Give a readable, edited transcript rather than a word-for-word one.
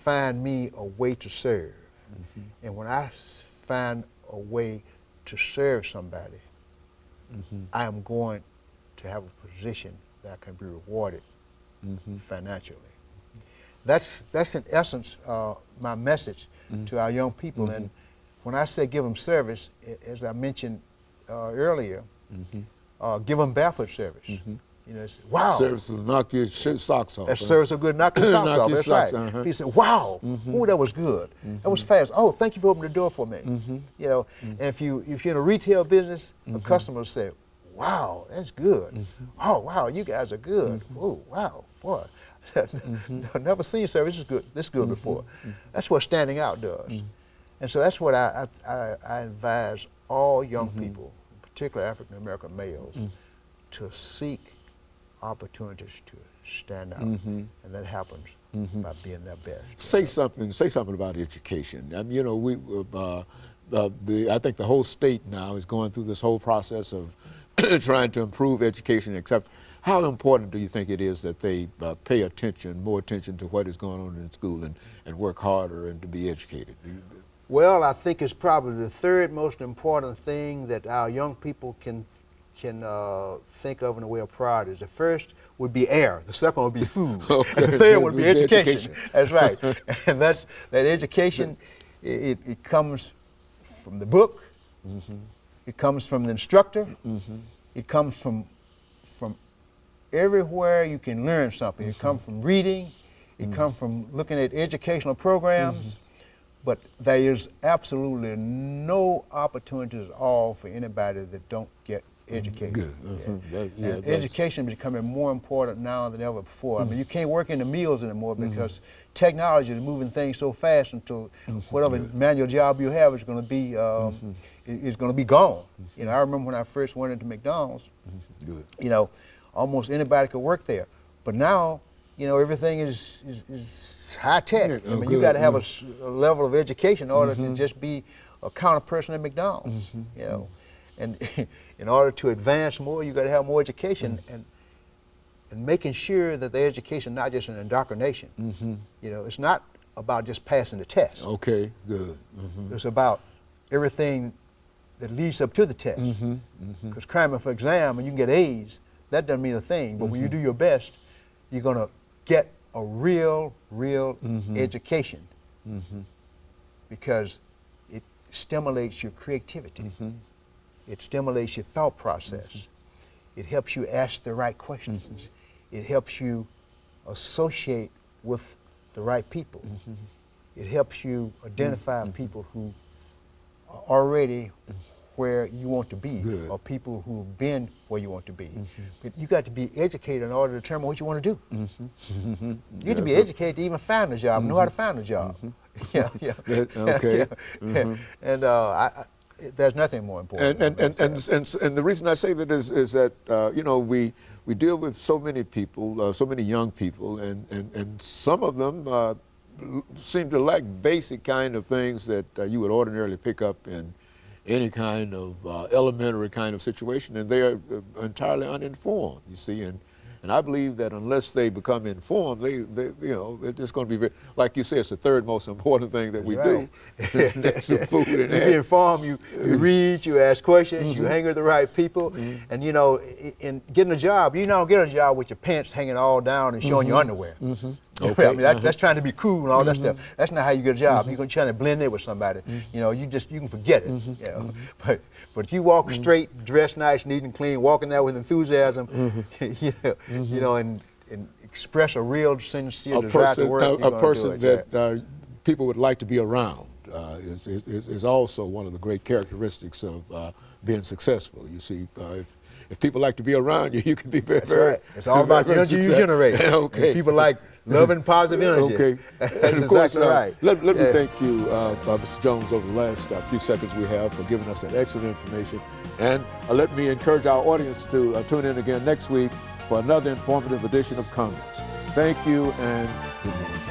find me a way to serve. And when I find a way to serve somebody, I am going to have a position that I can be rewarded financially. That's in essence my message to our young people. And when I say give them service, as I mentioned earlier, give them barefoot service. You know, it's, wow. Service will knock your socks off. That service will good, knock your socks off. That's right. He said, wow, ooh, that was good. That was fast. Oh, thank you for opening the door for me. You know, and if you're in a retail business, a customer will say, wow, that's good. Oh, wow, you guys are good. Oh, wow, boy. I've never seen service this good before. That's what standing out does. And so that's what I advise all young people, particularly African American males, to seek opportunities to stand out, and that happens by being their best. Say something about education. I mean, you know, I think the whole state now is going through this whole process of trying to improve education. Except, how important do you think it is that they pay more attention to what is going on in school and work harder and to be educated? Well, I think it's probably the third most important thing that our young people can think of in the way of priorities. The first would be air. The second would be food. And the third would be education. That's right. And that education, it comes from the book. It comes from the instructor. It comes from everywhere you can learn something. It comes from reading. It comes from looking at educational programs. But there is absolutely no opportunity at all for anybody that don't get educated. Good. And education is becoming more important now than ever before. I mean, you can't work in the mills anymore because technology is moving things so fast until whatever manual job you have is going to be gone. You know, I remember when I first went into McDonald's. You know, almost anybody could work there, but now, you know, everything is high tech. I mean, you got to have a level of education in order to just be a counter person at McDonald's. You know, and in order to advance more, you got to have more education and making sure that the education not just an indoctrination. You know, it's not about just passing the test. Okay, good. It's about everything that leads up to the test. Because cramming for exam and you can get A's, that doesn't mean a thing. But when you do your best, you're going to get a real education because it stimulates your creativity. It stimulates your thought process. It helps you ask the right questions. It helps you associate with the right people. It helps you identify people who are already where you want to be, or people who have been where you want to be. But you got to be educated in order to determine what you want to do. You have to be educated to even find a job, know how to find a job. Okay. And there's nothing more important. And the reason I say that is that you know, we deal with so many people, so many young people, and some of them seem to lack basic kind of things that you would ordinarily pick up in any kind of elementary kind of situation, and they are entirely uninformed, you see, and I believe that unless they become informed, they you know, it's just going to be very, like you say, it's the third most important thing that we do. Next to food and you be informed, you read, you ask questions, you hang with the right people, and you know, in getting a job, you don't get a job with your pants hanging all down and showing your underwear. Okay. I mean, that's trying to be cool and all that stuff. That's not how you get a job. You're going to try to blend in with somebody. You know, you can forget it. You know? But you walk straight, dress nice, neat and clean, walking there with enthusiasm, you know, and express a real sincere desire to work. A person that people would like to be around is also one of the great characteristics of being successful. You see, if people like to be around you, you can be very, right. It's all about the energy you generate. Okay. And people like love and positive energy. Okay. And of course, right. Let me thank you, Mr. Jones, over the last few seconds we have for giving us that excellent information. And let me encourage our audience to tune in again next week for another informative edition of Comments. Thank you and good morning.